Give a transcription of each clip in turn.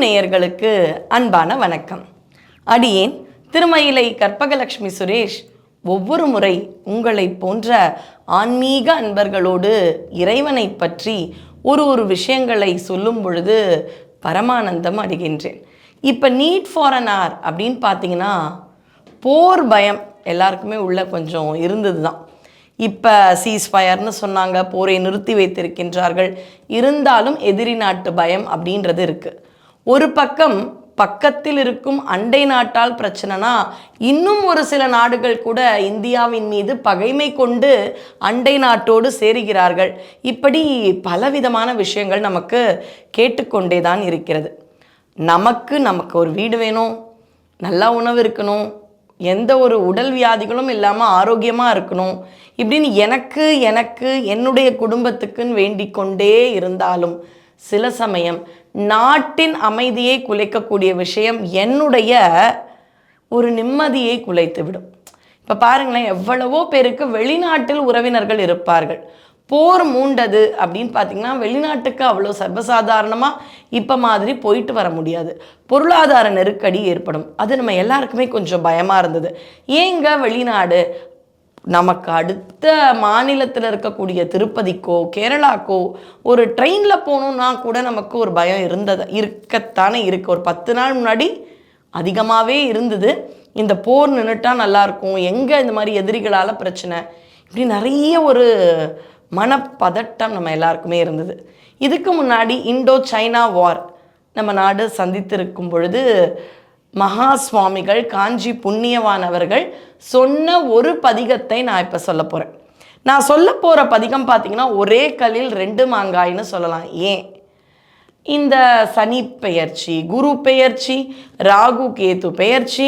நேயர்களுக்கு அன்பான வணக்கம். அடியேன் திருமயிலை கற்பகலட்சுமி சுரேஷ். ஒவ்வொரு முறை உங்களை போன்ற ஆன்மீக அன்பர்களோடு இறைவனை பற்றி ஒரு விஷயங்களை சொல்லும் பொழுது பரமானந்தம் அடைகின்றேன். இப்போ நீட் ஃபார் அன் ஆர் அப்படின்னு பார்த்தீங்கன்னா போர் பயம் எல்லாருக்குமே உள்ள கொஞ்சம் இருந்தது தான். இப்போ சீஸ்ஃபயர்னு சொன்னாங்க, போரை நிறுத்தி வைத்திருக்கின்றார்கள். இருந்தாலும் எதிரி நாட்டு பயம் அப்படின்றது இருக்குது. ஒரு பக்கம் பக்கத்தில் இருக்கும் அண்டை நாட்டால் பிரச்சனைனா, இன்னும் ஒரு சில நாடுகள் கூட இந்தியாவின் மீது பகைமை கொண்டு அண்டை நாட்டோடு சேருகிறார்கள். இப்படி பலவிதமான விஷயங்கள் நமக்கு கேட்டுக்கொண்டே தான் இருக்கிறது. நமக்கு ஒரு வீடு வேணும், நல்லா உணவு இருக்கணும், எந்த ஒரு உடல் வியாதிகளும் இல்லாமல் ஆரோக்கியமாக இருக்கணும், இப்படின்னு எனக்கு என்னுடைய குடும்பத்துக்குன்னு வேண்டிக் கொண்டே இருந்தாலும் சில சமயம் நாட்டின் அமைதியை குலைக்கக்கூடிய விஷயம் என்னுடைய ஒரு நிம்மதியை குலைத்து விடும். இப்போ பாருங்களேன், எவ்வளவோ பேருக்கு வெளிநாட்டில் உறவினர்கள் இருப்பார்கள். போர் மூண்டது அப்படின்னு பார்த்தீங்கன்னா வெளிநாட்டுக்கு அவ்வளோ சர்வசாதாரணமாக இப்போ மாதிரி போயிட்டு வர முடியாது. பொருளாதார நெருக்கடி ஏற்படும். அது நம்ம எல்லாருக்குமே கொஞ்சம் பயமாக இருந்தது. ஏங்க வெளிநாடு, நமக்கு அடுத்த மாநிலத்தில் இருக்கக்கூடிய திருப்பதிக்கோ கேரளாக்கோ ஒரு ட்ரெயினில் போகணுன்னா கூட நமக்கு ஒரு பயம் இருக்கத்தானே இருக்குது. ஒரு 10 நாள் முன்னாடி அதிகமாகவே இருந்தது. இந்த போர் நின்றுட்டா நல்லாயிருக்கும், எங்கே இந்த மாதிரி எதிரிகளால் பிரச்சனை, இப்படி நிறைய ஒரு மனப்பதட்டம் நம்ம எல்லாருக்குமே இருந்தது. இதுக்கு முன்னாடி இண்டோ சைனா வார் நம்ம நாடு சந்தித்திருக்கும் பொழுது மகா சுவாமிகள் காஞ்சி புண்ணியவானவர்கள் சொன்ன ஒரு பதிகத்தை நான் இப்போ சொல்ல போகிறேன். நான் சொல்ல போகிற பதிகம் பார்த்திங்கன்னா ஒரே கல்லில் 2 மாங்காய்னு சொல்லலாம். ஏன்? இந்த சனி பெயர்ச்சி, குரு பெயர்ச்சி, ராகு கேது பெயர்ச்சி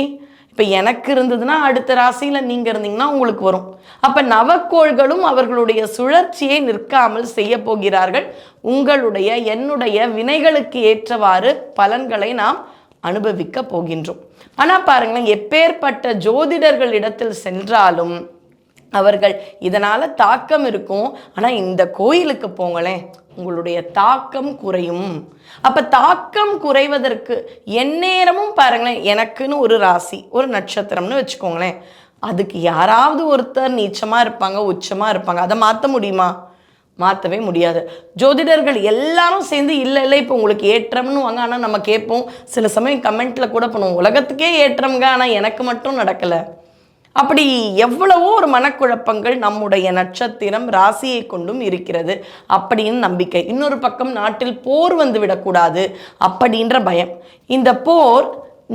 இப்போ எனக்கு இருந்ததுன்னா அடுத்த ராசியில் நீங்கள் இருந்தீங்கன்னா உங்களுக்கு வரும். அப்போ நவக்கோள்களும் அவர்களுடைய சுழற்சியை நிற்காமல் செய்ய போகிறார்கள். உங்களுடைய என்னுடைய வினைகளுக்கு ஏற்றவாறு பலன்களை நாம் அனுபவிக்க போகின்றோம். ஆனால் பாருங்களேன், எப்பேற்பட்ட ஜோதிடர்களிடத்தில் சென்றாலும் அவர்கள் இதனால் தாக்கம் இருக்கும், ஆனால் இந்த கோயிலுக்கு போங்களேன் உங்களுடைய தாக்கம் குறையும். அப்போ தாக்கம் குறைவதற்கு எந்நேரமும் பாருங்களேன், எனக்குன்னு ஒரு ராசி ஒரு நட்சத்திரம்னு வச்சுக்கோங்களேன், அதுக்கு யாராவது ஒருத்தர் நீச்சமாக இருப்பாங்க, உச்சமாக இருப்பாங்க. அதை மாற்ற முடியுமா? மாற்றவே முடியாது. ஜோதிடர்கள் எல்லாரும் சேர்ந்து இல்லை இப்போ உங்களுக்கு ஏற்றம்னு வாங்க. ஆனால் நம்ம கேட்போம், சில சமயம் கமெண்ட்டில் கூட பண்ணுவோம், உலகத்துக்கே ஏற்றம்ங்க, ஆனால் எனக்கு மட்டும் நடக்கலை. அப்படி எவ்வளவோ ஒரு மனக்குழப்பங்கள் நம்முடைய நட்சத்திரம் ராசியை கொண்டும் இருக்கிறது அப்படின்னு நம்பிக்கை. இன்னொரு பக்கம் நாட்டில் போர் வந்து விடக்கூடாது அப்படின்ற பயம். இந்த போர்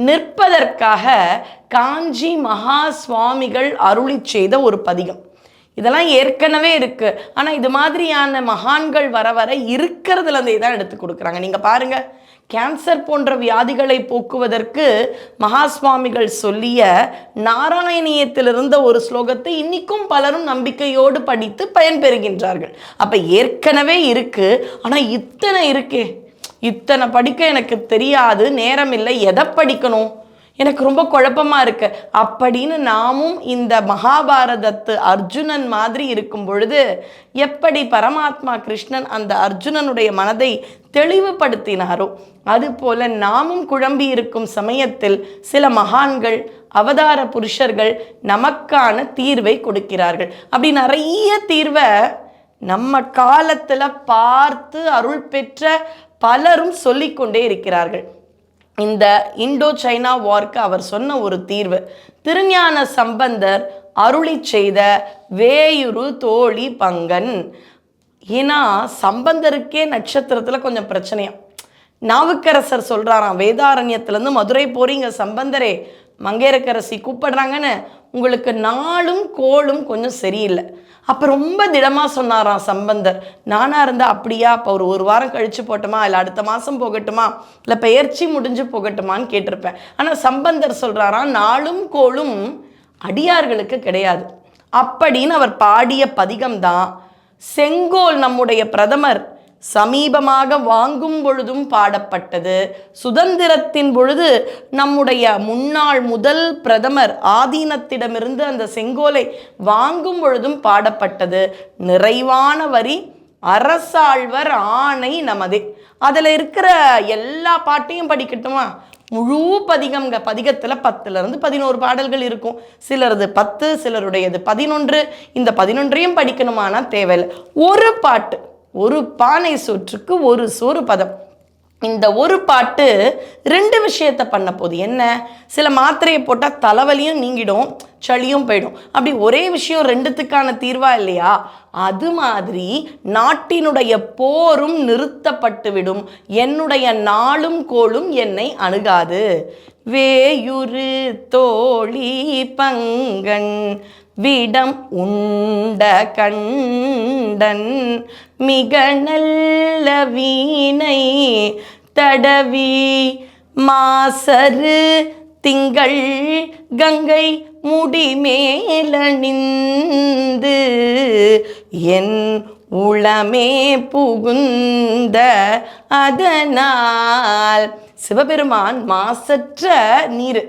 நிற்பதற்காக காஞ்சி மகா சுவாமிகள் அருளி செய்த ஒரு பதிகம். இதெல்லாம் ஏற்கனவே இருக்கு, ஆனால் இது மாதிரியான மகான்கள் வர வர இருக்கிறதுலேருந்தே தான் எடுத்து கொடுக்குறாங்க. நீங்கள் பாருங்க, கேன்சர் போன்ற வியாதிகளை போக்குவதற்கு மகா சுவாமிகள் சொல்லிய நாராயணியத்தில் இருந்த ஒரு ஸ்லோகத்தை இன்னைக்கும் பலரும் நம்பிக்கையோடு படித்து பயன்பெறுகின்றார்கள். அப்போ ஏற்கனவே இருக்கு, ஆனால் இத்தனை இருக்கே, இத்தனை படிக்க எனக்கு தெரியாது, நேரம் இல்லை, எதை படிக்கணும், எனக்கு ரொம்ப குழப்பமாக இருக்கு அப்படின்னு நாமும் இந்த மகாபாரதத்து அர்ஜுனன் மாதிரி இருக்கும் பொழுது எப்படி பரமாத்மா கிருஷ்ணன் அந்த அர்ஜுனனுடைய மனதை தெளிவுபடுத்தினாரோ அதுபோல நாமும் குழம்பி இருக்கும் சமயத்தில் சில மகான்கள் அவதார புருஷர்கள் நமக்கான தீர்வை கொடுக்கிறார்கள். அப்படி நிறைய தீர்வை நம்ம காலத்தில் பார்த்து அருள் பெற்ற பலரும் சொல்லிக்கொண்டே இருக்கிறார்கள். இந்த இண்டோ சைனா வார்க்கு அவர் சொன்ன ஒரு தீர்வு திருஞான சம்பந்தர் அருளி செய்த வேயுரு தோழி பங்கன். ஏன்னா சம்பந்தருக்கே நட்சத்திரத்தில் கொஞ்சம் பிரச்சனையா. நாவுக்கரசர் சொல்கிறாராம், வேதாரண்யத்துலேருந்து மதுரை போறீங்க சம்பந்தரே, மங்கையரக்கரசி கூப்பிடுறாங்கன்னு, உங்களுக்கு நாளும் கோளும் கொஞ்சம் சரியில்லை. அப்போ ரொம்ப திடமாக சொன்னாராம் சம்பந்தர், நானாக இருந்தால் அப்படியா, அப்போ ஒரு வாரம் கழித்து போட்டோமா, இல்லை அடுத்த மாதம் போகட்டுமா, இல்லை பெயர்ச்சி முடிஞ்சு போகட்டுமான்னு கேட்டிருப்பேன். ஆனால் சம்பந்தர் சொல்கிறாராம், நாளும் கோளும் அடியார்களுக்கு கிடையாது அப்படின்னு அவர் பாடிய பதிகம்தான் செங்கோல் நம்முடைய பிரதமர் சமீபமாக வாங்கும் பொழுதும் பாடப்பட்டது. சுதந்திரத்தின் பொழுது நம்முடைய முன்னாள் முதல் பிரதமர் ஆதீனத்திடமிருந்து அந்த செங்கோலை வாங்கும் பொழுதும் பாடப்பட்டது. நிறைவான வரி அரசாழ்வர் ஆணை நமதே. அதில் இருக்கிற எல்லா பாட்டையும் படிக்கட்டுமா? முழு பதிகம்ங்க. பதிகத்தில் 10லிருந்து 11 பாடல்கள் இருக்கும். சிலரது 10, சிலருடையது 11. இந்த 11ஐயும் படிக்கணுமானா தேவையில்லை. ஒரு பாட்டு, ஒரு பானை சோற்றுக்கு ஒரு சோறு பதம். இந்த ஒரு பாட்டு 2 விஷயத்தை பண்ண போகுது. என்ன? சில மாத்திரையை போட்டால் தலைவலியும் நீங்கிடும், சளியும் போயிடும். அப்படி ஒரே விஷயம் 2த்துக்கான தீர்வா இல்லையா? அது மாதிரி நாட்டினுடைய போரும் நிறுத்தப்பட்டுவிடும், என்னுடைய நாளும் கோளும் என்னை அணுகாது. வேயுரு தோழி பங்கன் விடம் உண்ட கண்டன் மிக நல்ல வீணை தடவி மாசரு திங்கள் கங்கை முடிமேலணிந்து என் உளமே புகுந்த அதனால். சிவபெருமான் மாசற்ற நீர்,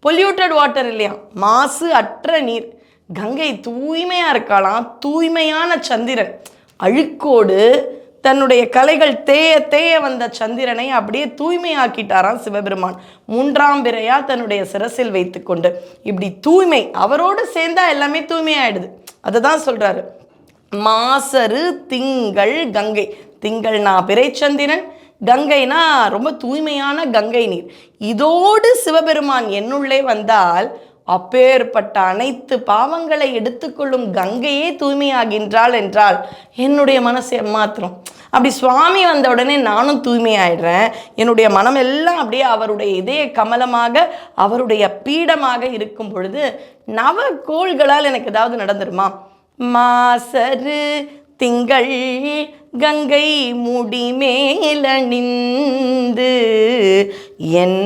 பொல்யூட்டட் வாட்டர் இல்லையா, மாசு அற்ற நீர். கங்கை தூய்மையாக இருக்கலாம், தூய்மையான சந்திரன். அழுக்கோடு தன்னுடைய கலைகள் தேய தேய வந்த சந்திரனை அப்படியே தூய்மையாக்கிட்டாராம் சிவபெருமான். 3ஆம் பிறையா தன்னுடைய சிரசில் வைத்து கொண்டு. இப்படி தூய்மை அவரோடு சேர்ந்தா எல்லாமே தூய்மையாயிடுது. அதை தான் சொல்றாரு. மாசரு திங்கள் கங்கை. திங்கள்னா பிறைச்சந்திரன், கங்கைனா ரொம்ப தூய்மையான கங்கை நீர். இதோடு சிவபெருமான் என்னுள்ளே வந்தால் அப்பேற்பட்ட அனைத்து பாவங்களை எடுத்துக்கொள்ளும் கங்கையே தூய்மையாகின்றாள் என்றால் என்னுடைய மனசு ஏமாத்திரம். அப்படி சுவாமி வந்த உடனே நானும் தூய்மையாயிடுறேன். என்னுடைய மனம் எல்லாம் அப்படியே அவருடைய இதய கமலமாக, அவருடைய பீடமாக இருக்கும் பொழுது நவ கோள்களால் எனக்கு ஏதாவது நடந்துருமா? மாசரு திங்கள் கங்கை முடிமேலணிந்து என்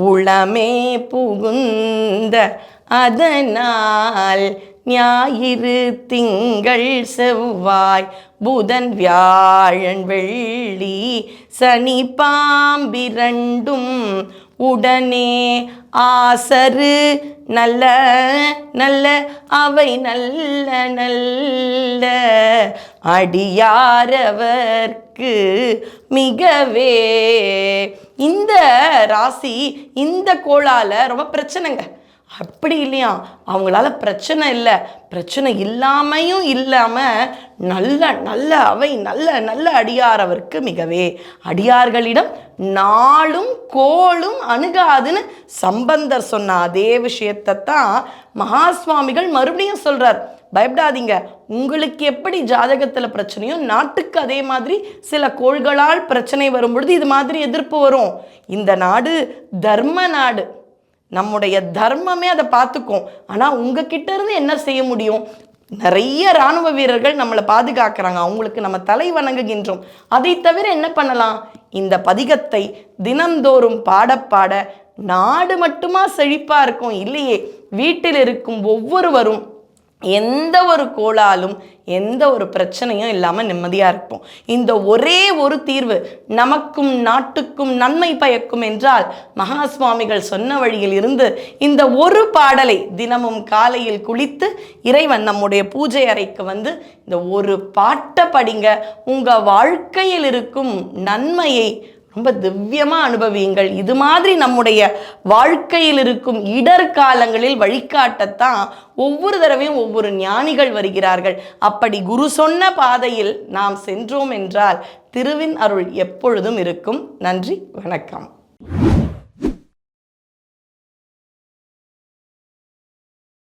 உளமே புகுந்த அதனால் ஞாயிறு திங்கள் செவ்வாய் புதன் வியாழன் வெள்ளி சனி பாம்பிரண்டும் உடனே ஆசரு நல்ல நல்ல அவை நல்ல நல்ல அடியாரவர்க்கு மிகவே. இந்த ராசி இந்த கோளால ரொம்ப பிரச்சனைங்க. அப்படி இல்லையா, அவங்களால பிரச்சனை இல்லை, பிரச்சனை இல்லாமையும் இல்லாமல் நல்ல நல்ல அவை நல்ல நல்ல அடியாரவர்க்கு மிகவே. அடியார்களிடம் நாளும் கோளும் அணுகாதுன்னு சம்பந்தர் சொன்ன அதே விஷயத்தை தான் மகா சுவாமிகள் மறுபடியும் சொல்றார். பயப்படாதீங்க, உங்களுக்கு எப்படி ஜாதகத்தில் பிரச்சனையோ நாட்டுக்கு அதே மாதிரி சில கோள்களால் பிரச்சனை வரும் பொழுது இது மாதிரி எதிர்ப்பு வரும். இந்த நாடு தர்ம நாடு, நம்முடைய தர்மமே அதை பார்த்துக்கும். ஆனால் உங்ககிட்ட இருந்து என்ன செய்ய முடியும்? நிறைய இராணுவ வீரர்கள் நம்மளை பாதுகாக்கிறாங்க, அவங்களுக்கு நம்ம தலை வணங்குகின்றோம். அதை தவிர என்ன பண்ணலாம்? இந்த பதிகத்தை தினந்தோறும் பாட பாட நாடு மட்டுமா செழிப்பா இருக்கும்? இல்லையே, வீட்டில் இருக்கும் ஒவ்வொருவரும் எந்த ஒரு கோளாலும் எந்த ஒரு பிரச்சனையும் இல்லாமல் நிம்மதியாக இருப்போம். இந்த ஒரே ஒரு தீர்வு நமக்கும் நாட்டுக்கும் நன்மை பயக்கும் என்றால் மகா சுவாமிகள் சொன்ன வழியில் இருந்து இந்த ஒரு பாடலை தினமும் காலையில் குளித்து இறைவன் நம்முடைய பூஜை அறைக்கு வந்து இந்த ஒரு பாட்டை படிங்க. உங்கள் வாழ்க்கையில் இருக்கும் நன்மையை ரொம்ப திவ்யமாக அனுபவியுங்கள். இது மாதிரி நம்முடைய வாழ்க்கையில் இருக்கும் இடர்காலங்களில் வழிகாட்டத்தான் ஒவ்வொரு தடவையும் ஒவ்வொரு ஞானிகள் வருகிறார்கள். அப்படி குரு சொன்ன பாதையில் நாம் சென்றோம் என்றால் திருவின் அருள் எப்பொழுதும் இருக்கும். நன்றி, வணக்கம்.